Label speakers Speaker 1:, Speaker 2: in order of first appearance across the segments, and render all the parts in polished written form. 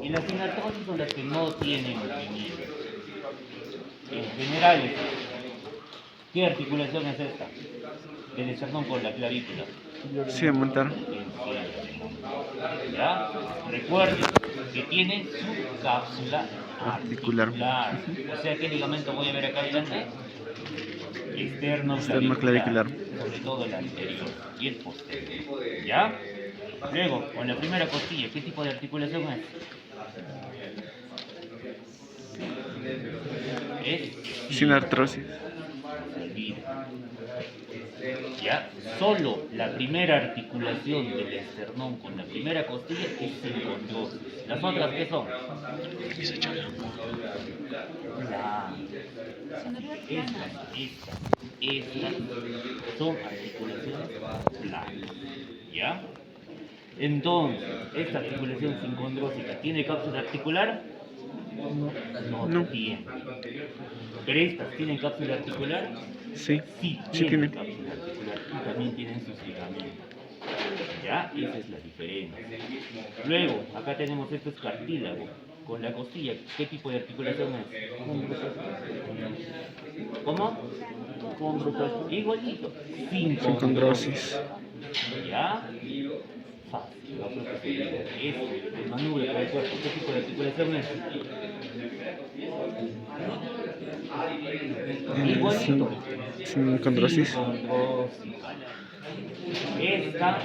Speaker 1: Y las sinartrosis son las que no tienen vinilo. En general, ¿qué articulación es esta? Del esternón con la clavícula.
Speaker 2: Sí, montar.
Speaker 1: ¿Ya? Recuerden que tiene su cápsula
Speaker 2: Articular.
Speaker 1: articular. O sea, ¿qué ligamento voy a ver acá adelante? Externo
Speaker 2: Externo
Speaker 1: clavicular,
Speaker 2: clavicular.
Speaker 1: sobre todo el anterior y el posterior. ¿Ya? Luego, con la primera costilla, ¿qué tipo de articulación es? Es
Speaker 2: Sin artrosis.
Speaker 1: ¿Ya? Solo la primera articulación del esternón con la primera costilla es sincondrosis. ¿Las otras qué son? Estas son articulaciones planas. ¿Ya? Entonces, esta articulación sincondrósica ¿tiene cápsula articular? No
Speaker 2: No.
Speaker 1: tiene. Pero estas tienen cápsula articular.
Speaker 2: Sí.
Speaker 1: Sí
Speaker 2: Sí
Speaker 1: tienen
Speaker 2: tiene.
Speaker 1: cápsula articular y también tienen sus ligamentos. ¿Ya? Esa es la diferencia. Luego, acá tenemos esto es cartílago. Con la costilla, ¿qué tipo de articulación es? ¿Cómo? Igualito.
Speaker 2: Sincondrosis.
Speaker 1: ¿Ya? Fácil, no creo que se diga. Es el manubrio para el cuerpo. ¿Qué tipo de articulación es? Igualito.
Speaker 2: Sincondrosis.
Speaker 1: Sincondrósica. Esta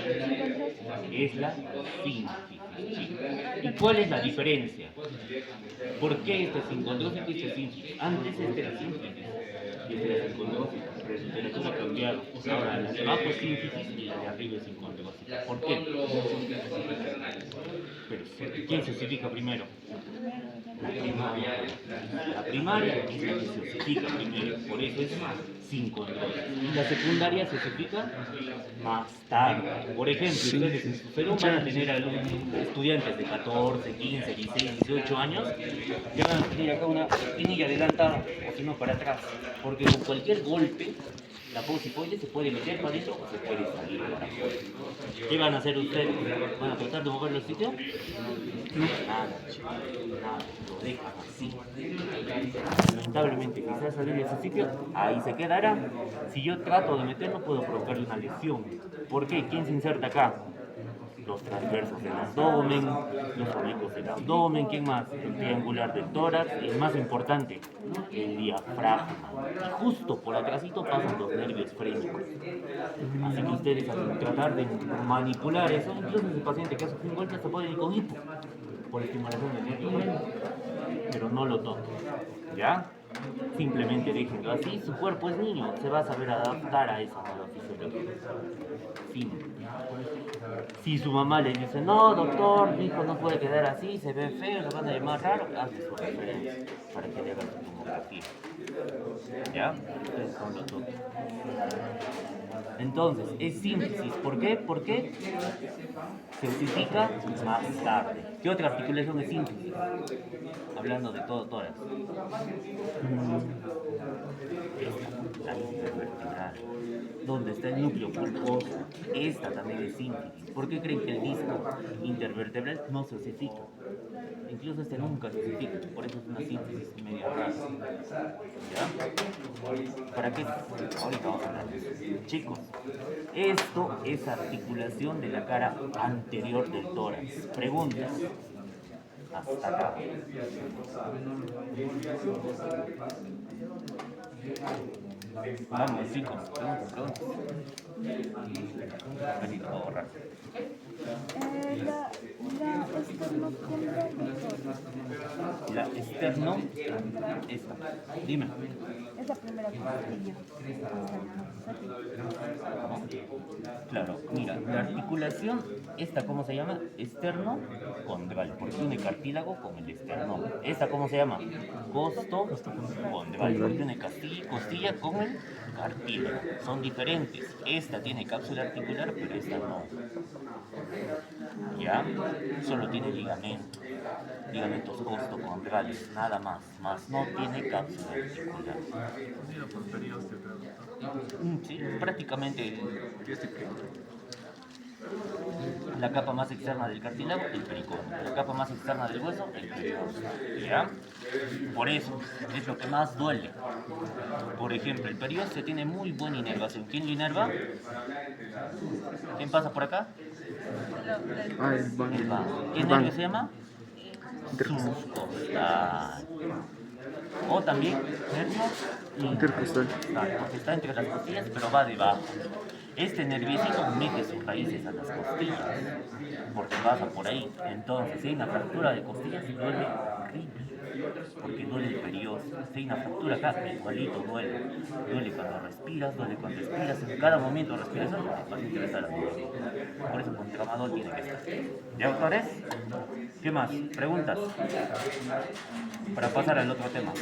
Speaker 1: es la sínfisis. ¿Y cuál es la diferencia? ¿Por qué este es sincondrósico y este es sínfisis? Antes este era sínfisis y este era sincondrósico, pero la literatura ha cambiado. Ahora la de abajo es sínfisis y la de arriba es sincondrósica. ¿Por qué? Pero, ¿quién se osifica primero? La primaria. La primaria es la que se osifica primero, por eso es sincondrosis. Y la secundaria se osifica más tarde. Por ejemplo,
Speaker 2: Sí.
Speaker 1: ustedes en su salón van a tener estudiantes de 14, 15, 16, 18 años que van a tener acá una espinilla adelantada o si no para atrás. Porque con cualquier golpe la posipoide se puede meter para adentro o se puede salir para afuera. ¿Qué van a hacer ustedes? ¿Van a tratar de mover los sitios? Nada, nada, lo dejan así. Lamentablemente, quizás salir de ese sitio, ahí se quedará. Si yo trato de meterlo, puedo provocarle una lesión. ¿Por qué? ¿Quién se inserta acá? Los transversos del abdomen, los oblicuos del abdomen, ¿quién más? El triangular del tórax y el más importante, el diafragma. Y justo por atrásito pasan los nervios frénicos. Así que ustedes al tratar de manipular eso, incluso ese paciente que hace un golpe se puede ir con hipo por estimulación del nervio frénico. Pero no lo toquen, ¿ya? Simplemente déjenlo así, su cuerpo es niño, se va a saber adaptar a esa nueva fisiología. Fin. Si su mamá le dice, no doctor, mi hijo no puede quedar así, se ve feo, lo van a llamar raro, hazle su referencia para que le hagan su tomografía. ¿Ya? Ustedes no lo toquen. Entonces, es sínfisis. ¿Por qué? Porque se osifica más tarde. ¿Qué otra articulación es sínfisis? Hablando de todo tórax. La intervertebral. Donde está el núcleo pulposo. Esta también es sínfisis. ¿Por qué creen que el disco intervertebral no se osifica? Incluso este nunca se osifica, por eso es una sínfisis media rara. ¿Ya? ¿Para qué? Ahorita vamos a hablar de eso. Chicos, esto es articulación de la cara anterior del tórax. Preguntas. Hasta acá. Vamos, chicos, preguntas. Ahorita voy a borrar. La externo, esta. Dime.
Speaker 3: Es la primera costilla.
Speaker 1: Claro, mira, la articulación, esta ¿cómo se llama? Externo-condral, porque tiene cartílago con el esternón. ¿Esta cómo se llama? Costo-condral, porque tiene costilla con el cartílago. Son diferentes. Esta tiene cápsula articular, pero esta no. ¿Ya? Solo tiene ligamentos costocondrales, nada más no tiene cápsula articular. Sí, prácticamente La capa más externa del cartílago, el pericordio. La capa más externa del hueso, el pericordio. ¿Ya? Por eso es lo que más duele. Por ejemplo, el periósteo tiene muy buena inervación. ¿Quién lo inerva? ¿Quién pasa por acá?
Speaker 2: Ah, el van.
Speaker 1: El vago. ¿Qué
Speaker 2: El van.
Speaker 1: nervio se llama?
Speaker 2: Intercostal.
Speaker 1: Subcostal. O también nervio
Speaker 2: Intercostal.
Speaker 1: porque está entre las costillas, pero va debajo. Este nerviecito mete sus raíces a las costillas, porque pasa por ahí. Entonces, si hay una fractura de costillas, duele horrible, porque duele el periósteo. Si hay una fractura acá, igualito duele. Duele cuando respiras, duele cuando expiras. En cada momento de respiración, el paciente le sale la dolor. Por eso, con tramadol tiene que estar. ¿Ya, doctores? ¿Qué más? ¿Preguntas? Para pasar al otro tema.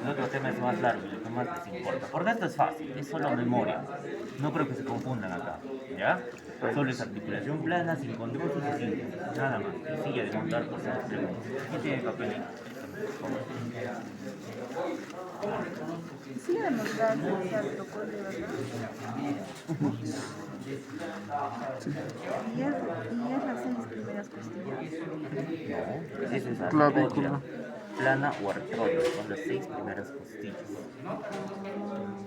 Speaker 1: El otro tema es más largo y lo que más les importa. Porque esto es fácil, es solo memoria. No creo que se confundan acá, ¿ya? Solo es articulación plana, sin condrosis y síntesis. Nada más. Y silla de montar por si les preguntan. ¿Quién tiene papelito?
Speaker 3: Sí, de mostrar el protocolo, ¿verdad? Y es las 6 primeras costillas.
Speaker 1: No, esa es
Speaker 2: Clavícula.
Speaker 1: artrodia plana o artrodia, son las 6 primeras costillas.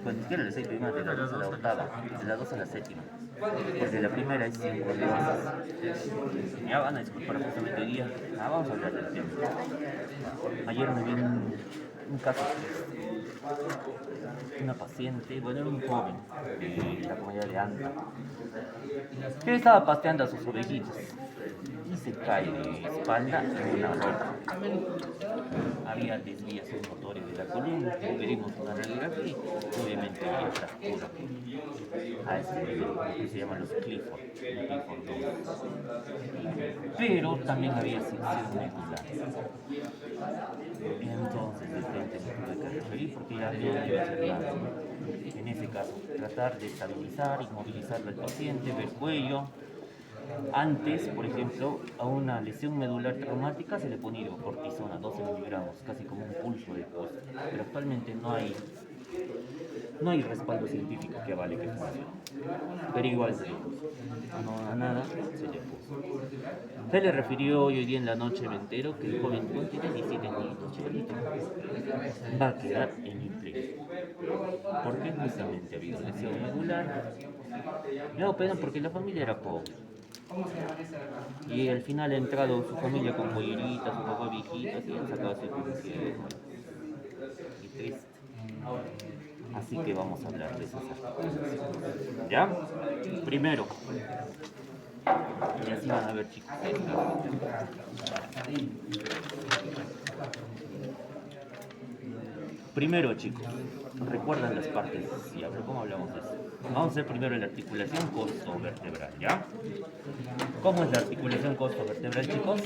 Speaker 1: Pues ni siquiera las 6 primeras, de la 2 a la octava, de la 2 a la séptima. Porque la primera es sin condrosis. Ya van a disculpar justamente hoy día. Vamos a hablar del tema. Ayer me vi un caso, una paciente, bueno, era un joven de la comunidad de Anta, que estaba pasteando a sus ovejitas y se cae de espalda en una roca. Había desviación motoria de la columna, pedimos una radiografía y obviamente había fractura a este nivel, que se llaman los Clifford 2. Pero también había sección medular. Entonces, de frente me tuve que referir porque ya no iba a hacer nada. En ese caso, tratar de estabilizar, inmovilizar al paciente, ver cuello. Antes, por ejemplo, a una lesión medular traumática se le pone hidrocortisona, 12 miligramos, casi como un pulso de costo. Pero actualmente no hay respaldo científico que avale que funcione. Pero igual se le puso. No a nada, se le puso. Se le refirió hoy día en la noche, me entero, que el joven tiene 17 añitos, chiquitito. Va a quedar en implícito. Porque justamente ha habido lesión medular. Me da pena porque la familia era pobre. Y al final ha entrado su familia con polleritas, su papá viejitas y han sacado su hijo. Y triste. Así que vamos a hablar de esas articulaciones. ¿Ya? Primero. Y así van a ver, chicos. Primero, chicos, recuerdan las partes y ¿cómo hablamos de eso? Vamos a hacer primero la articulación costovertebral, ¿ya? ¿Cómo es la articulación costovertebral, chicos?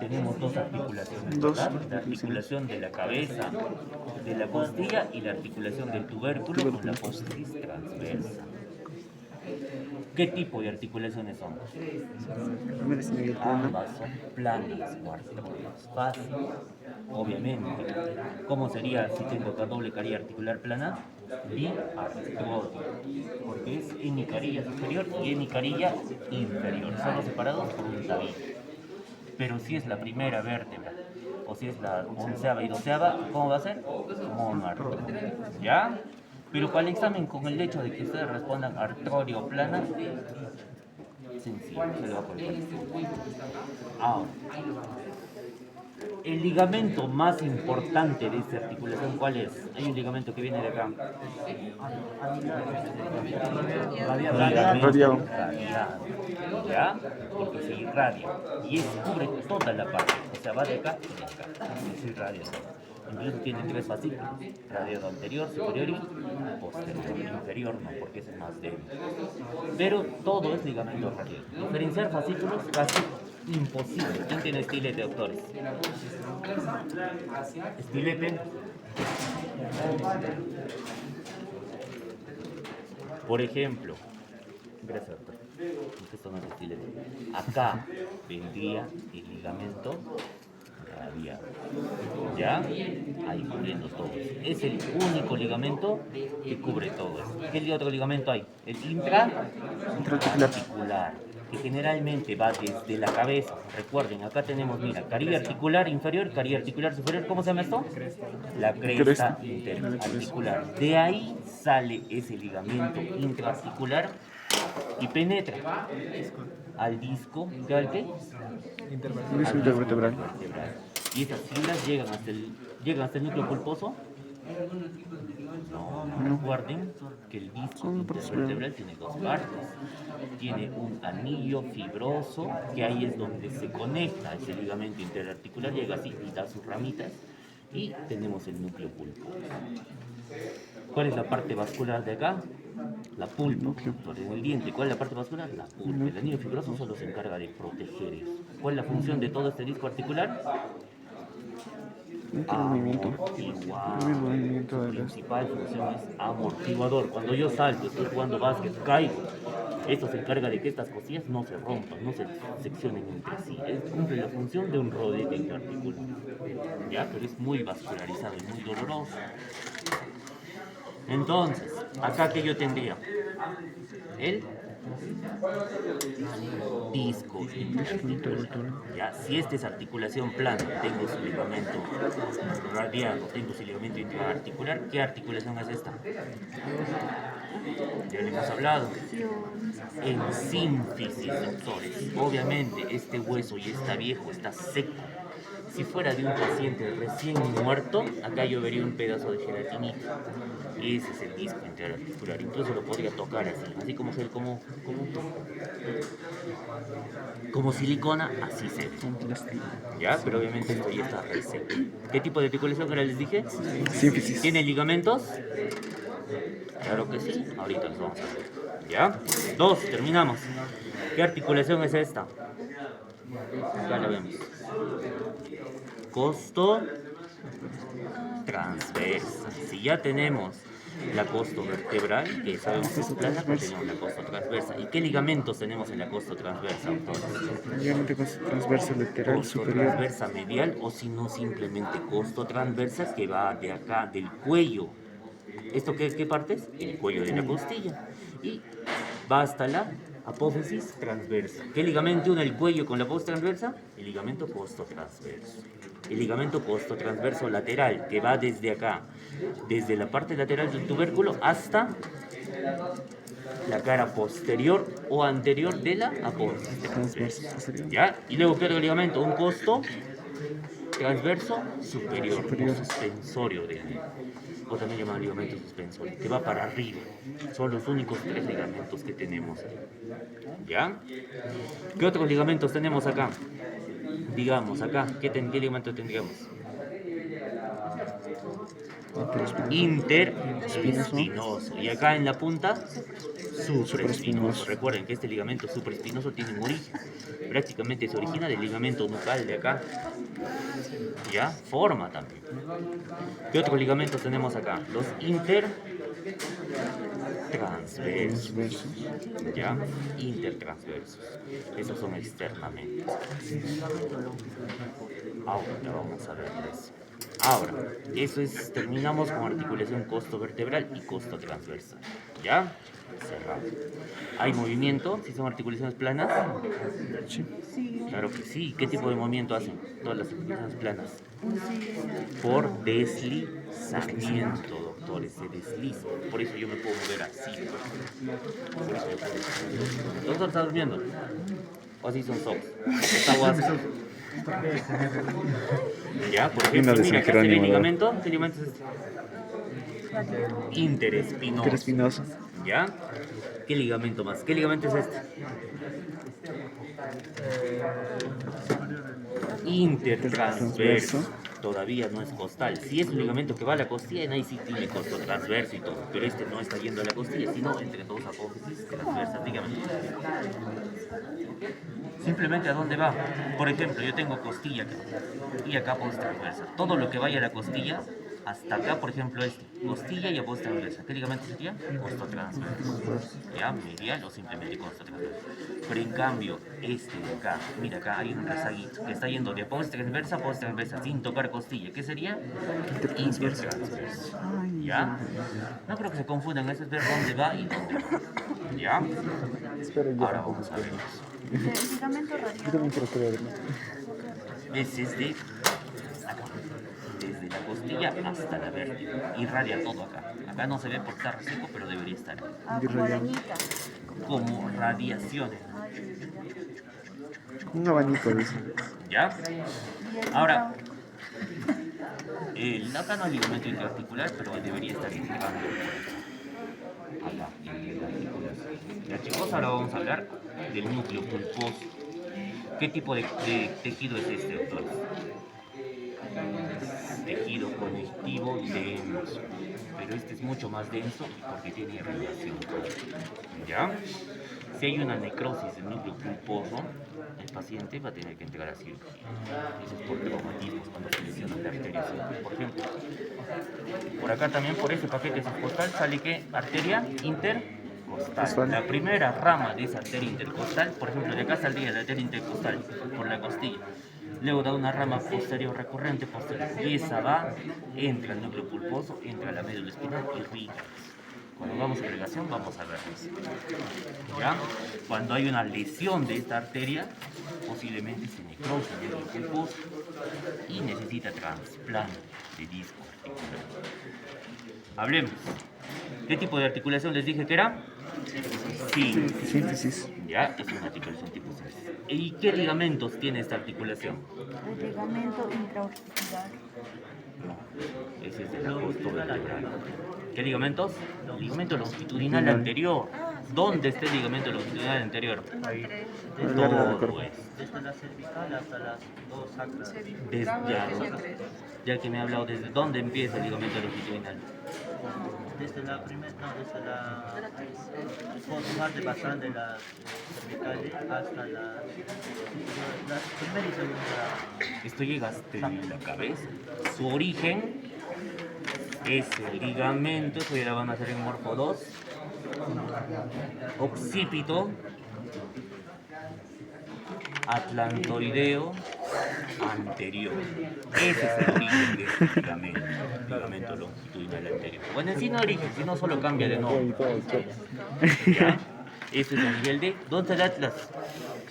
Speaker 1: Tenemos dos articulaciones, ¿verdad? La articulación de la cabeza, de la costilla y la articulación del tubérculo con la apófisis transversa. ¿Qué tipo de articulaciones son? Ambas son planas o articuladas. Fácil, obviamente. ¿Cómo sería si tengo doble carilla articular plana? Biartródico, porque es hemicarilla superior y hemicarilla inferior, solo separados por un tabique. Pero si es la primera vértebra o si es la 11ª y 12ª, ¿cómo va a ser? Monoartródico. ¿Ya? Pero para el examen, con el hecho de que ustedes respondan artrodio o plana, sencillo, se lo va a colocar. Ahora, el ligamento más importante de esta articulación, ¿cuál es? Hay un ligamento que viene de acá.
Speaker 2: Radiado.
Speaker 1: ¿Ya? Porque se irradia. Y eso cubre toda la parte. O sea, va de acá y de acá. Se irradia. Incluso tiene 3 fascículos, radiado anterior, superior y posterior. Inferior no, porque ese es más débil. Pero todo es ligamento radiado. Diferenciar fascículos casi imposible. ¿Quién tiene estilete, doctores? Estilete. Por ejemplo, gracias, doctor. Esto no es estilete. Acá vendría el ligamento radiado. ¿Ya? Ahí cubriendo todo eso. Es el único ligamento que cubre todo eso. ¿Qué otro ligamento hay? El intraarticular, que generalmente va desde la cabeza. Recuerden, acá tenemos, mira, carilla articular inferior, carilla articular superior. ¿Cómo se llama esto? La cresta interarticular. De ahí sale ese ligamento intraarticular y penetra al disco, ¿al qué?
Speaker 2: Disco intervertebral.
Speaker 1: Y esas fibras llegan hasta el núcleo pulposo. No, recuerden que el disco intervertebral tiene dos partes. Tiene un anillo fibroso, que ahí es donde se conecta ese ligamento interarticular, llega así y da sus ramitas. Y tenemos el núcleo pulposo. ¿Cuál es la parte vascular de acá? La pulpa. En el diente, ¿cuál es la parte vascular? La pulpa. El anillo fibroso solo se encarga de proteger eso. ¿Cuál es la función de todo este disco articular?
Speaker 2: Movimiento
Speaker 1: Su principal función es amortiguador. Cuando yo salto, estoy jugando básquet, caigo. Esto se encarga de que estas costillas no se rompan, no se seccionen entre sí. Cumple la función de un rodete interarticular. ¿Ya? Pero es muy vascularizado y muy doloroso. Entonces, acá que yo tendría el disco interarticular. Ya, si esta es articulación plana, tengo su ligamento radiado, tengo su ligamento intraarticular, ¿qué articulación es esta? Ya le hemos hablado. En sínfisis, doctores. Obviamente este hueso ya está viejo, está seco. Si fuera de un paciente recién muerto, acá yo vería un pedazo de gelatinita. Ese es el disco interarticular. Incluso lo podría tocar así como silicona, así se ve. ¿Ya? Pero obviamente esto ya está re seco. ¿Qué tipo de articulación ahora les dije?
Speaker 2: Sínfisis.
Speaker 1: ¿Tiene ligamentos? Claro que sí. Ahorita los vamos a ver. ¿Ya? 2, terminamos. ¿Qué articulación es esta? Acá la vemos. Costo transversa. Si ya tenemos la costo vertebral, que sabemos que es plana, pues tenemos la costo transversa. ¿Y qué ligamentos tenemos en la costo transversa, autores?
Speaker 2: Ligamento transverso lateral
Speaker 1: Costo
Speaker 2: superior.
Speaker 1: transversa medial, o si no, simplemente costo transversa, que va de acá, del cuello. ¿Esto qué parte es? El cuello de la costilla. Y va hasta la apófisis transversa. ¿Qué ligamento une el cuello con la apófisis transversa? El ligamento costotransverso. El ligamento costotransverso lateral, que va desde acá, desde la parte lateral del tubérculo hasta la cara posterior o anterior de la apófisis transversa. ¿Ya? Y luego, ¿qué otro ligamento? Un costo transverso superior, o suspensorio de ahí, o también llamado ligamento suspensorio, que va para arriba. Son los únicos 3 ligamentos que tenemos ahí. ¿Ya? ¿Qué otros ligamentos tenemos acá? Digamos, acá, ¿qué ligamento tendríamos? Interespinoso. Y acá en la punta, supraespinoso. Recuerden que este ligamento supraespinoso tiene un origen. Prácticamente se origina del ligamento nucal de acá. ¿Ya? Forma también. ¿Qué otros ligamentos tenemos acá? Los intertransversos. ¿Ya? Intertransversos. Esos son externamente. Ahora vamos a ver eso. Ahora, terminamos con articulación costo-vertebral y costo-transversal. ¿Ya? Cerrado. ¿Hay movimiento si son articulaciones planas?
Speaker 2: Sí.
Speaker 1: Claro que sí. ¿Qué tipo de movimiento hacen todas las articulaciones planas? Por deslizamiento, doctores, se desliza. Por eso yo me puedo mover así. Por eso yo puedo mover. ¿El doctor está durmiendo? ¿O así son socks? Está guapo. Ya, por ejemplo, mira, acá se ve el ligamento. ¿Qué ligamento es este? Interespinoso. ¿Ya? ¿Qué ligamento más? ¿Qué ligamento es este? Intertransverso. Todavía no es costal. Si es un ligamento que va a la costilla, ahí sí tiene costo transverso y todo. Pero este no está yendo a la costilla, sino entre dos apófisis transversas. Dígame. Simplemente a dónde va. Por ejemplo, yo tengo costilla acá y acá apófisis transversa. Todo lo que vaya a la costilla hasta acá, por ejemplo, es costilla y aposta transversa. ¿Qué ligamento sería? Costo transverso. ¿Ya? Medial o simplemente costo transverso. Pero en cambio, este de acá, mira, acá hay un rezaguito que está yendo de aposta transversa, sin tocar costilla. ¿Qué sería? Intertransverso. ¿Ya? No creo que se confundan, eso es ver dónde va y dónde va. ¿Ya? Ahora vamos a ver eso.
Speaker 3: El ligamento
Speaker 2: Yo
Speaker 3: radial.
Speaker 2: también quiero creer.
Speaker 1: Es desde acá, desde la costilla hasta la vértebra. Irradia todo acá. Acá no se ve por estar seco, pero debería estar.
Speaker 3: Ah, como arañita.
Speaker 1: Como radiaciones.
Speaker 2: Un abanico de eso.
Speaker 1: ¿Ya?
Speaker 3: Y el
Speaker 1: Ahora, acá no hay ligamento interarticular, pero debería estar indicando acá, en la articulación. Ya, chicos, ahora vamos a hablar del núcleo pulposo. ¿Qué tipo de tejido es este, doctor? Tejido conectivo denso, pero este es mucho más denso porque tiene irrigación. ¿Ya? Si hay una necrosis del núcleo pulposo, el paciente va a tener que entregar a cirugía. Eso es por traumatismos, cuando se lesionan la arteria. Por ejemplo, por acá también, por ese paquete subcostal, sale que arteria intercostal. La primera rama de esa arteria intercostal, por ejemplo, de acá saldría la arteria intercostal por la costilla. Luego da una rama posterior recurrente posterior y esa va, entra al núcleo pulposo, entra a la médula espinal y irriga. Cuando vamos a irrigación vamos a ver eso. ¿Ya? Cuando hay una lesión de esta arteria, posiblemente se necrose el núcleo pulposo y necesita trasplante de disco articular. Hablemos. ¿Qué tipo de articulación les dije que era? Sí.
Speaker 2: Síntesis.
Speaker 1: Ya, es una articulación tipo síntesis. ¿Y qué ligamentos tiene esta articulación?
Speaker 3: El ligamento intraorbicular.
Speaker 1: No, ese es el costo vertebral. ¿Qué ligamentos? Ligamento longitudinal anterior. ¿Dónde está el ligamento longitudinal anterior?
Speaker 3: Ahí.
Speaker 1: Todo esto.
Speaker 4: Desde la cervical hasta las dos sacras.
Speaker 1: Ya que me ha hablado, ¿desde dónde empieza el ligamento longitudinal?
Speaker 4: Desde la primera, no, desde la parte basal de las cervicales hasta la primera y segunda.
Speaker 1: Esto llega hasta la cabeza. Su origen es el ligamento, eso ya lo van a hacer en Morfo 2, occipito, atlantoideo anterior. Ese es el origen de este ligamento longitudinal anterior. Bueno, en sí no origen, sino solo cambia de nombre. ¿Ya? Eso es a nivel de... ¿Dónde está el Atlas?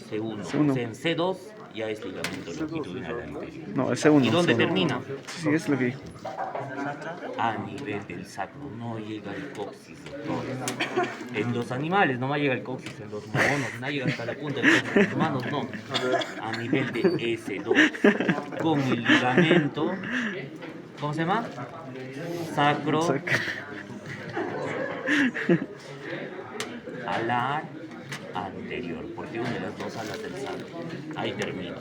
Speaker 1: C1.
Speaker 2: C1.
Speaker 1: En C2 ya es ligamento longitudinal anterior.
Speaker 2: No, ese uno.
Speaker 1: ¿Y dónde
Speaker 2: C1.
Speaker 1: termina?
Speaker 2: Sí, es lo que dijo.
Speaker 1: A nivel del sacro, no llega el coxis, doctores. En los animales no llega el coxis, en los monos no llega hasta la punta del coxis, en los humanos no. A nivel de S2, con el ligamento, ¿cómo se llama? Sacro alar anterior, porque une las dos alas del sacro. Ahí termina.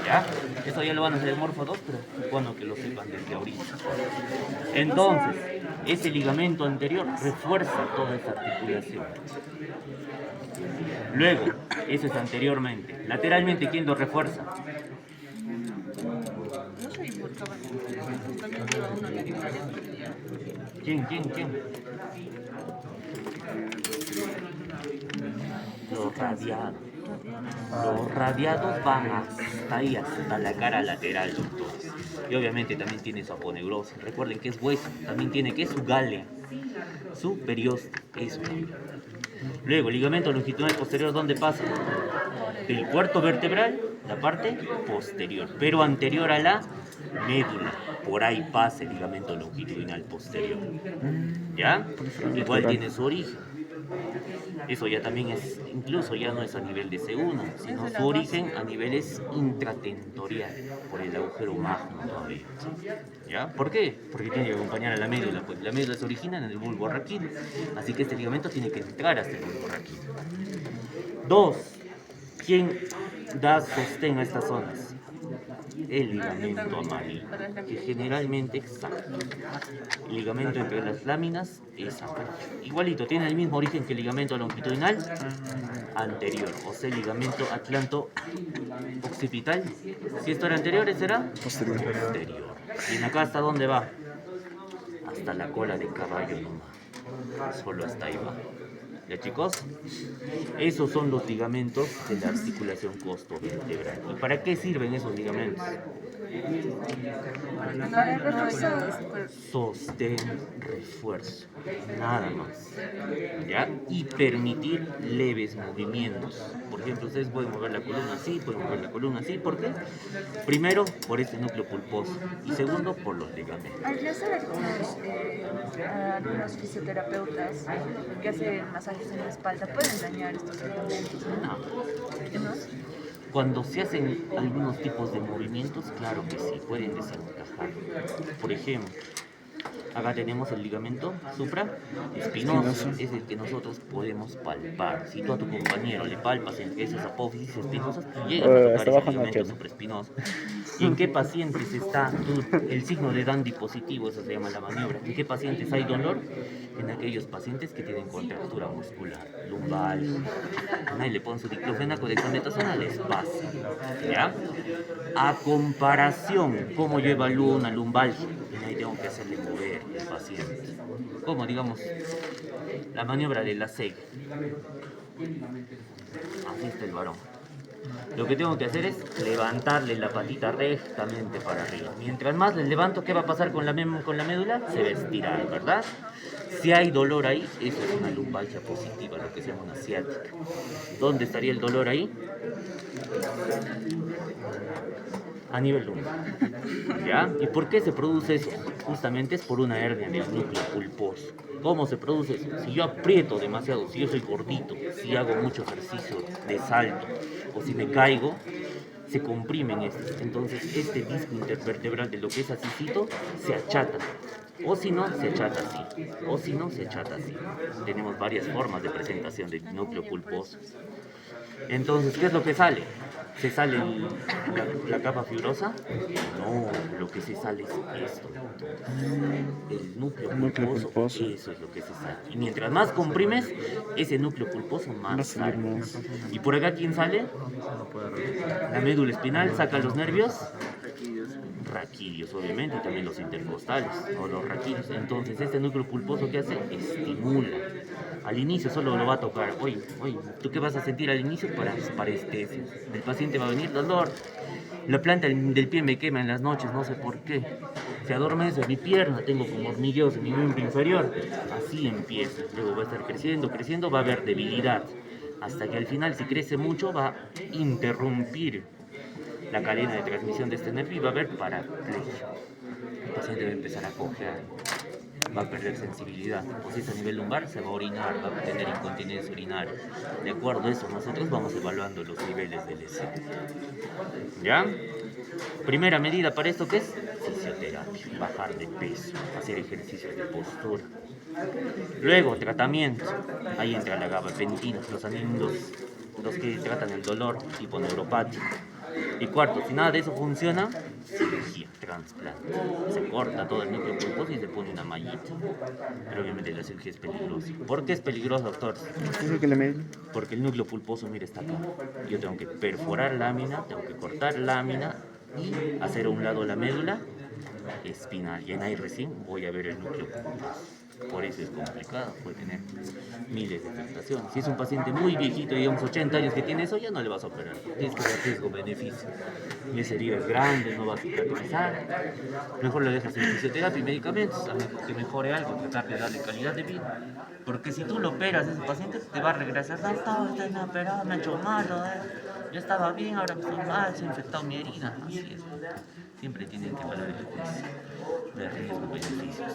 Speaker 1: ¿Ya? Eso ya lo van a hacer en Morfo 2, pero supongo que lo sepan desde ahorita. Entonces, ese ligamento anterior refuerza toda esta articulación. Luego, eso es anteriormente. Lateralmente, ¿quién lo refuerza?
Speaker 3: No soy involucrado en también lleva una articulación.
Speaker 1: ¿Quién? Los radiados. Los radiados van hasta ahí, hasta la cara lateral, doctores. Y obviamente también tiene su aponeurosis. Recuerden que es hueso. También tiene que su galea, su perioste. Eso. Luego, ligamento longitudinal posterior, ¿dónde pasa? Del cuarto vertebral, la parte posterior, pero anterior a la médula. Por ahí pasa el ligamento longitudinal posterior. ¿Ya? Igual tiene su origen. Eso ya también es, incluso ya no es a nivel de C1, sino su origen a niveles intratentorial, por el agujero magno todavía. ¿Ya? ¿Por qué? Porque tiene que acompañar a la médula, pues la médula se origina en el bulbo raquídeo, así que este ligamento tiene que entrar hasta el bulbo raquídeo. 2. ¿Quién da sostén a estas zonas? El ligamento amarillo, que generalmente exacto. El ligamento entre las láminas es amarillo. Igualito, tiene el mismo origen que el ligamento longitudinal anterior, o sea, el ligamento atlanto-occipital. Si esto era anterior, ¿ese era?
Speaker 2: Posterior.
Speaker 1: Posterior. ¿Y en acá hasta dónde va? hasta la cola de caballo nomás. Solo hasta ahí va. ¿Ya, chicos? Esos son los ligamentos de la articulación costovertebral. ¿Y para qué sirven esos ligamentos?
Speaker 3: Para reforzar.
Speaker 1: Sostén, refuerzo, nada más. ¿Ya? Y permitir leves movimientos. Por ejemplo, ustedes pueden mover la columna así, pueden mover la columna así. ¿Por qué? Primero, por este núcleo pulposo. Y segundo, por los ligamentos.
Speaker 3: Al hacer algunos fisioterapeutas que hacen masajes en la espalda pueden dañar estos ligamentos,
Speaker 1: No.
Speaker 3: ¿no?
Speaker 1: Cuando se hacen algunos tipos de movimientos, claro que sí, pueden desencajar. Por ejemplo, acá tenemos el ligamento supraespinoso, es el que nosotros podemos palpar. Si tú a tu compañero le palpas entre esas apófisis espinosas, tú llegas a tocar
Speaker 2: está
Speaker 1: ese
Speaker 2: bajando
Speaker 1: ligamento
Speaker 2: aquí.
Speaker 1: supraespinoso. ¿Y en qué pacientes está el signo de Dandy positivo? Eso se llama la maniobra. ¿En qué pacientes hay dolor? En aquellos pacientes que tienen contractura muscular, lumbar. Ahí le ponen su diclofenaco de dexametasona, les pasa. ¿Ya? A comparación, ¿cómo yo evalúo una lumbalgia? Ahí tengo que hacerle mover al paciente. Como digamos, la maniobra de la SEG. Así está el varón. Lo que tengo que hacer es levantarle la patita rectamente para arriba. Mientras más le levanto, ¿qué va a pasar con la médula? Se va a estirar, ¿verdad? Si hay dolor ahí, eso es una lumbalgia positiva, lo que se llama una ciática. ¿Dónde estaría el dolor ahí? A nivel lumbar. ¿Ya? ¿Y por qué se produce eso? Justamente es por una hernia del núcleo pulposo. ¿Cómo se produce eso? Si yo aprieto demasiado, si yo soy gordito, si hago mucho ejercicio de salto o si me caigo, se comprimen estos. Entonces este disco intervertebral de lo que es asícito se achata. O si no, se achata así. O si no, se achata así. Tenemos varias formas de presentación del núcleo pulposo. Entonces, ¿qué es lo que sale? ¿Se sale la capa fibrosa? No, lo que se sale es esto. El núcleo pulposo, eso es lo que se sale. Y mientras más comprimes, ese núcleo pulposo más sale. ¿Y por acá quién sale? La médula espinal saca los nervios raquídeos, obviamente, y también los intercostales o los raquídeos. Entonces, este núcleo pulposo, ¿qué hace? Estimula. Al inicio solo lo va a tocar. Oye, ¿tú qué vas a sentir al inicio? Parestesia. El paciente va a venir, dolor. La planta del pie me quema en las noches, no sé por qué. Se adormece mi pierna, tengo como hormigueos en mi miembro inferior. Así empieza. Luego va a estar creciendo, va a haber debilidad. Hasta que al final, si crece mucho, va a interrumpir la cadena de transmisión de este nervio y va a haber paraplegia. El paciente va a empezar a cojear, va a perder sensibilidad, o si es a nivel lumbar se va a orinar, va a tener incontinencia urinaria. De acuerdo a eso, nosotros vamos evaluando los niveles de lesión. ¿Ya? Primera medida para esto, ¿qué es? Fisioterapia, bajar de peso, hacer ejercicios de postura. Luego, tratamiento. Ahí entra la gabapentina, los que tratan el dolor tipo neuropático. Y cuarto, si nada de eso funciona, cirugía, trasplante. Se corta todo el núcleo pulposo y se pone una mallita. Pero obviamente la cirugía es peligrosa. ¿Por qué es peligrosa, doctor? Porque el núcleo pulposo, mire, está acá. Yo tengo que perforar lámina, tengo que cortar lámina y hacer a un lado la médula espinal. Y en ahí recién voy a ver el núcleo pulposo. Por eso es complicado, puede tener miles de afectaciones. Si es un paciente muy viejito, digamos 80 años que tiene eso, ya no le vas a operar. Tienes que ver riesgo-beneficio. Y esa herida es grande, no va a cicatrizar. Mejor lo dejas en fisioterapia y medicamentos, a que mejore algo, tratar de darle calidad de vida. Porque si tú lo operas a ese paciente, te va a regresar. Doctor, usted me ha operado, me ha hecho malo. Yo estaba bien, ahora estoy mal, se ha infectado mi herida. Así es. Siempre tienen que valorar el precio de riesgo-beneficio.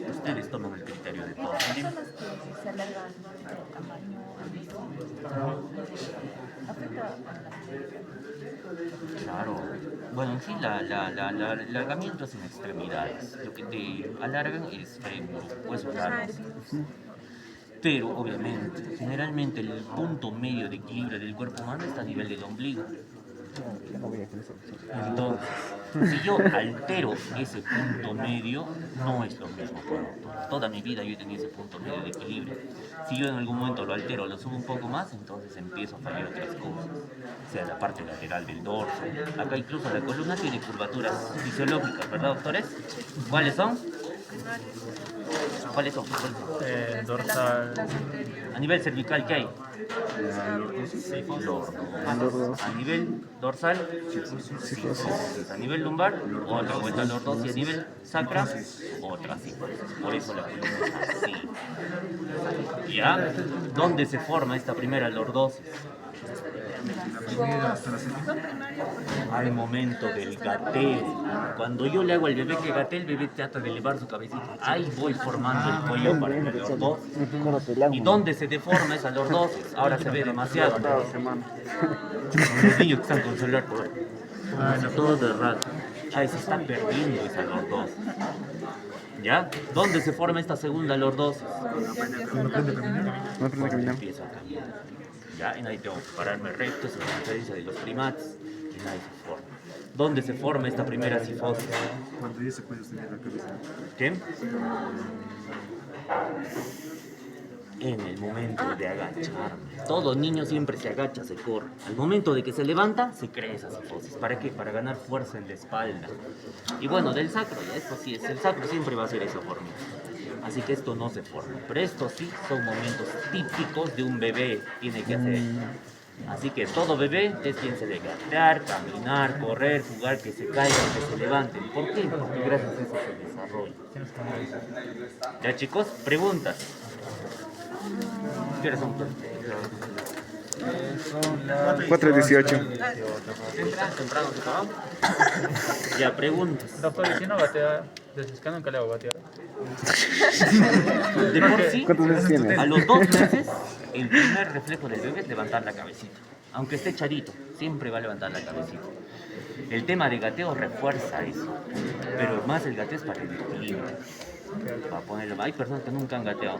Speaker 1: Ustedes toman el criterio de todo.
Speaker 3: Personas que se alargan de tamaño, afecta a la
Speaker 1: Claro. Bueno, en sí, el alargamiento es en extremidades. Lo que te alargan es fémur, huesos largos. Pero, obviamente, generalmente el punto medio de equilibrio del cuerpo humano está a nivel del ombligo. Entonces, si yo altero ese punto medio, no es lo mismo para doctor. Toda mi vida yo he tenido ese punto medio de equilibrio. Si yo en algún momento lo altero, lo subo un poco más, entonces empiezo a fallar otras cosas. O sea, la parte lateral del dorso. Acá incluso la columna tiene curvaturas fisiológicas, ¿verdad, doctores? ¿Cuáles son? ¿Cuáles son?
Speaker 5: Dorsal.
Speaker 3: Las anteriores.
Speaker 1: A nivel cervical, ¿qué hay? Lordo. A nivel dorsal, cifosis. A nivel lumbar, otra vuelta lordosis. Y a nivel sacra, otra cifosis. Por eso la columna es así. ¿Ya? ¿Dónde se forma esta primera lordosis? Al momento del gateo. Cuando yo le hago al bebé que gatee, el bebé trata de elevar su cabecita. Ahí voy formando el cuello para la lordosis. ¿Y dónde se deforma esa lordosis? Ahora se ve demasiado. Los niños que están con celular por ahí. Todo de rato. Ahí se está perdiendo esa lordosis. ¿Ya? ¿Dónde se forma esta segunda lordosis?
Speaker 2: No aprende a caminar.
Speaker 1: Empieza a caminar. ¿Ya? Y ahí tengo que pararme recto, esa es la diferencia de los primates. Y nadie se forma. ¿Dónde se forma esta primera cifosis?
Speaker 2: Cuando ya se puede sostener la cabeza.
Speaker 1: ¿Qué? En el momento de agacharme. Todo niño siempre se agacha, se corre. Al momento de que se levanta, se crea esa cifosis. ¿Para qué? Para ganar fuerza en la espalda. Y bueno, del sacro, ya esto sí es. El sacro siempre va a ser esa forma. Así que esto no se forma. Pero estos sí son momentos típicos de un bebé. Tiene que hacer. Así que todo bebé es quien se debe gatear, caminar, correr, jugar, que se caigan, que se levanten. ¿Por qué? Porque gracias a eso se desarrolla. Ya chicos, preguntas. ¿Qué horas son?
Speaker 2: 4:18.
Speaker 1: Temprano se acabó. Ya, preguntas.
Speaker 5: Doctor, ¿y si no gatea? ¿Es que nunca le hago gatear?
Speaker 1: De por sí,
Speaker 2: ¿Cuántos meses tienes?
Speaker 1: a los 2 meses, el primer reflejo del bebé es levantar la cabecita. Aunque esté charito, siempre va a levantar la cabecita. El tema de gateo refuerza eso, pero más el gateo es para el equilibrio. Para ponerlo. Hay personas que nunca han gateado,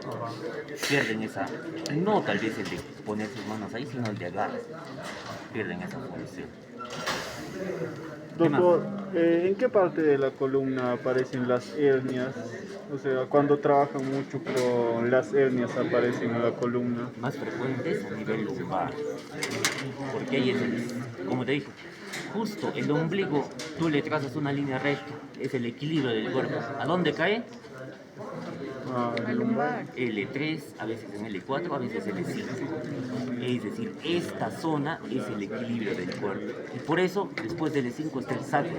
Speaker 1: pierden esa, no tal vez el de poner sus manos ahí, sino el de agarrar, pierden esa función. ¿Qué más?
Speaker 6: Doctor, ¿en qué parte de la columna aparecen las hernias? O sea, cuando trabajan mucho, pero las hernias aparecen en la columna.
Speaker 1: Más frecuentes a nivel lumbar, porque ahí es como te dije, justo el ombligo, tú le trazas una línea recta, es el equilibrio del cuerpo. ¿A dónde cae?
Speaker 3: Al lumbar.
Speaker 1: L3, a veces en L4, a veces L5. Es decir, esta zona es el equilibrio del cuerpo. Y por eso, después del L5 está el sacro.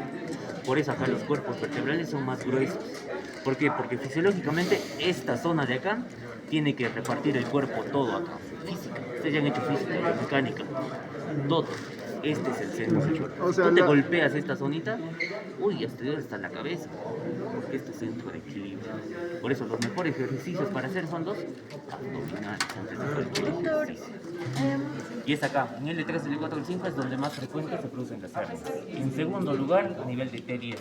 Speaker 1: Por eso acá los cuerpos vertebrales son más gruesos. ¿Por qué? Porque fisiológicamente esta zona de acá tiene que repartir el cuerpo todo acá. Física. Ustedes ya han hecho física, mecánica. Todo. Este es el centro del cuerpo.
Speaker 6: O sea,
Speaker 1: Tú te golpeas esta zonita, uy, hasta está en la cabeza. Porque este es centro de equilibrio. Por eso los mejores ejercicios para hacer son los abdominales antes de cualquier ejercicio. Y es acá, en L3, L4, L5 es donde más frecuente se producen las hernias. En segundo lugar, a nivel de T10.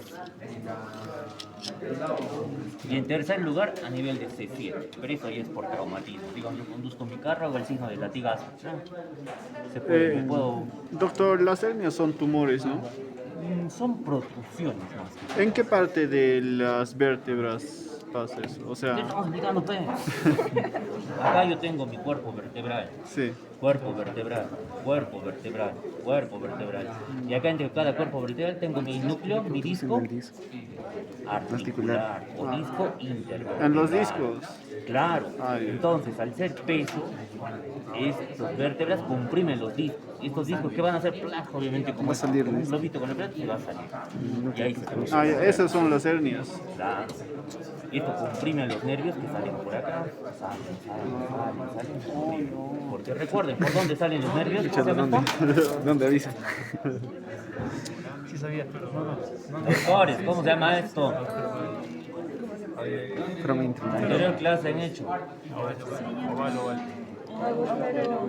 Speaker 1: Y en tercer lugar, a nivel de C7. Pero eso ya es por traumatismo. Digamos, yo conduzco mi carro, hago el signo del latigazo. Se puede, me puedo...
Speaker 6: Doctor, las hernias son tumores, ¿no?
Speaker 1: Son protusiones más que
Speaker 6: ¿En qué parte de las vértebras pasa eso? O
Speaker 1: ¿qué
Speaker 6: sea,
Speaker 1: estamos explicando, pues? Acá yo tengo mi cuerpo vertebral.
Speaker 6: sí.
Speaker 1: Cuerpo vertebral, cuerpo vertebral, cuerpo vertebral. Y acá entre cada cuerpo vertebral tengo mi núcleo, mi disco articular o disco intervertebral.
Speaker 6: En los discos.
Speaker 1: Claro.
Speaker 6: Ah, ya.
Speaker 1: Entonces, al ser peso, estas vértebras comprimen los discos. Y estos discos, ¿qué van a hacer? Placa, obviamente, como
Speaker 2: Va a salir,
Speaker 1: un
Speaker 2: ¿no?
Speaker 1: globito con el plato, y va a salir. Y ahí se produce.
Speaker 6: Ah, ya, esas son las hernias.
Speaker 1: Claro. Y esto comprime los nervios que salen por acá. Salen. Porque recuerden, ¿por dónde salen los nervios?
Speaker 2: ¿Dónde? ¿Dónde avisa?
Speaker 5: Sí sabía.
Speaker 1: Doctores, ¿cómo se llama esto?
Speaker 2: From intro.
Speaker 1: Anterior clase han hecho.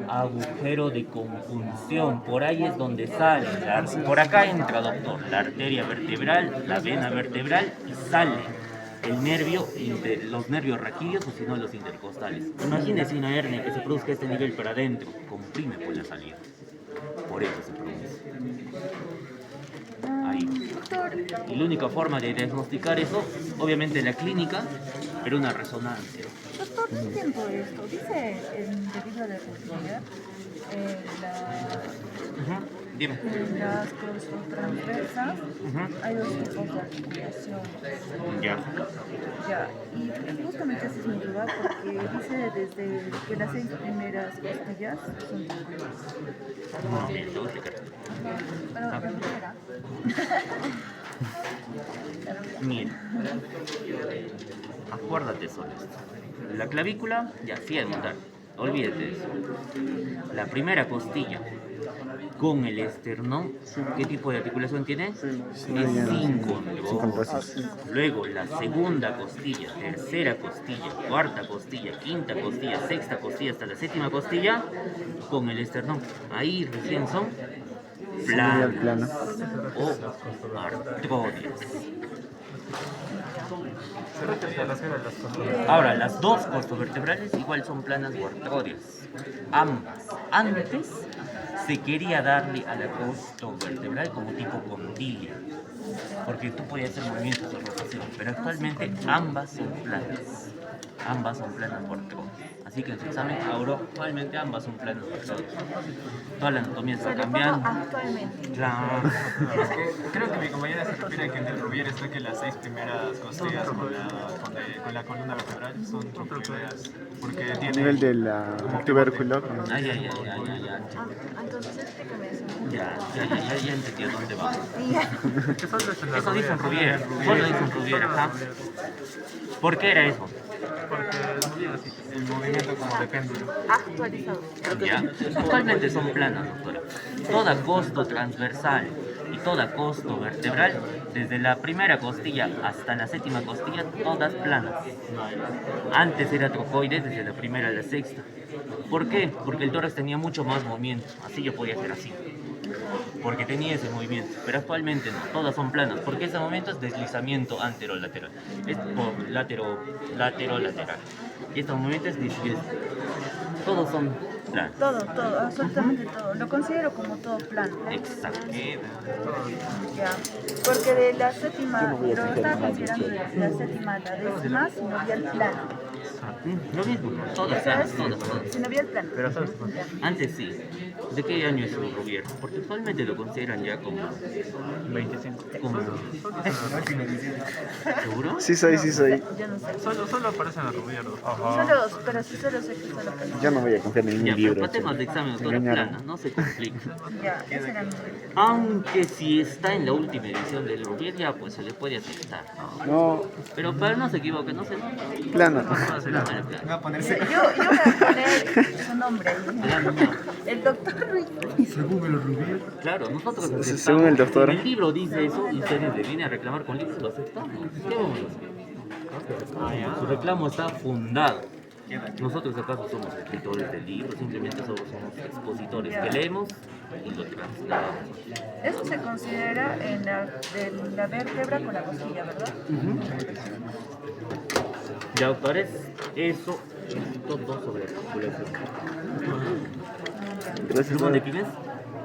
Speaker 1: Agujero de conjunción, por ahí es donde sale, por acá entra, doctor, la arteria vertebral, la vena vertebral y sale el nervio, los nervios raquídeos o si no los intercostales. Imagínese una hernia que se produzca a este nivel para adentro, comprime por la salida, por eso se produce. Ahí.
Speaker 3: Doctor,
Speaker 1: Y la única forma de diagnosticar eso, obviamente la clínica, pero una resonancia.
Speaker 3: doctor, ¿Cuánto tiempo esto? Dice en debido a la efectividad,
Speaker 1: Ujú. Dime.
Speaker 3: en las transversas hay dos tipos de articulación.
Speaker 1: Ya.
Speaker 3: Ya, y justamente esa es mi duda porque dice desde que las 6 primeras costillas son triangulares.
Speaker 1: Mira, te voy a explicar.
Speaker 3: Bueno, la primera.
Speaker 1: Mira, acuérdate solo esto. La clavícula, ya sí hay montar. Olvídate de eso. La primera costilla con el esternón, ¿qué tipo de articulación tiene? Es sincondrosis. Luego la segunda costilla, tercera costilla, cuarta costilla, quinta costilla, sexta costilla hasta la séptima costilla con el esternón. Ahí recién son planas o artrodias. Ahora, las dos costovertebrales igual son planas o artrodias. Ambas. Antes se quería darle a la costovertebral como tipo condilla, porque tú podías hacer movimientos de rotación, pero actualmente ambas son planas. Ambas son planas o artrodias. Así que en su examen, ahora actualmente ambas son planas o artrodias. Toda la anatomía está cambiando.
Speaker 3: Actualmente.
Speaker 1: Claro.
Speaker 7: Creo que mi compañera se refiere a que en el Rubier está que las 6 primeras costillas con la columna vertebral son troncocleideas, porque
Speaker 6: A
Speaker 7: tiene
Speaker 6: nivel de la tubérculo.
Speaker 1: Ay.
Speaker 3: Entonces explícame eso.
Speaker 1: Ya entendí a dónde va.
Speaker 3: Ya.
Speaker 1: Eso dice un Rubier, solo dice un Rubier, ajá. ¿Por qué era eso?
Speaker 7: el movimiento como de péndulo.
Speaker 3: Actualizado.
Speaker 1: Ya. Actualmente son planas, doctora. Toda costo transversal y toda costo vertebral, desde la primera costilla hasta la séptima costilla, todas planas. Antes era trocoide desde la primera a la sexta. ¿Por qué? Porque el tórax tenía mucho más movimiento. Así yo podía hacer así. Porque tenía ese movimiento, pero actualmente no, todas son planas, porque ese movimiento es deslizamiento anterolateral, es por lateral. Y este movimiento es disquesio. Todos son planos.
Speaker 3: Todo, absolutamente todo. Lo considero como todo plano.
Speaker 1: Exacto.
Speaker 3: Ya. Porque de la séptima, lo estaba considerando de la séptima a la décima, si no había el plano.
Speaker 1: Lo mismo, todas planas, todas.
Speaker 3: Si no había el plano.
Speaker 5: Pero sabes,
Speaker 1: Antes sí. ¿De qué año es el Rubier? Porque actualmente lo consideran ya como
Speaker 5: 25.
Speaker 1: ¿Seguro?
Speaker 6: Sí soy.
Speaker 3: Yo no sé.
Speaker 5: Solo aparecen los rubieros.
Speaker 3: Pero sí solo sé que solo pensé.
Speaker 6: Yo no voy a confiar en
Speaker 1: Ya,
Speaker 6: ningún
Speaker 1: pero
Speaker 6: libro.
Speaker 1: para temas de examen, doctora,
Speaker 6: engañaron.
Speaker 1: plana, no se complica.
Speaker 3: Ya, ese era mi.
Speaker 1: Aunque si está en la última edición del Rubier, ya pues se le puede aceptar.
Speaker 6: No,
Speaker 1: Pero para no se equivoque, no se
Speaker 6: plano.
Speaker 7: Va a ponerse
Speaker 3: Yo voy a poner su nombre ahí.
Speaker 1: Plano, no.
Speaker 3: El doctor Ruiz.
Speaker 1: Claro, nosotros aceptamos.
Speaker 6: Según el doctor.
Speaker 1: Si el libro dice eso y ustedes le vienen a reclamar con libros, lo aceptamos. ¿Qué vamos a hacer? Su reclamo está fundado. Nosotros acaso somos escritores del libro, simplemente somos expositores que leemos y lo trasladamos.
Speaker 3: Eso se considera en la vértebra con la costilla, ¿verdad?
Speaker 1: Ya, doctores, eso es todo sobre articulación.
Speaker 6: Gracias.
Speaker 1: ¿De quién es?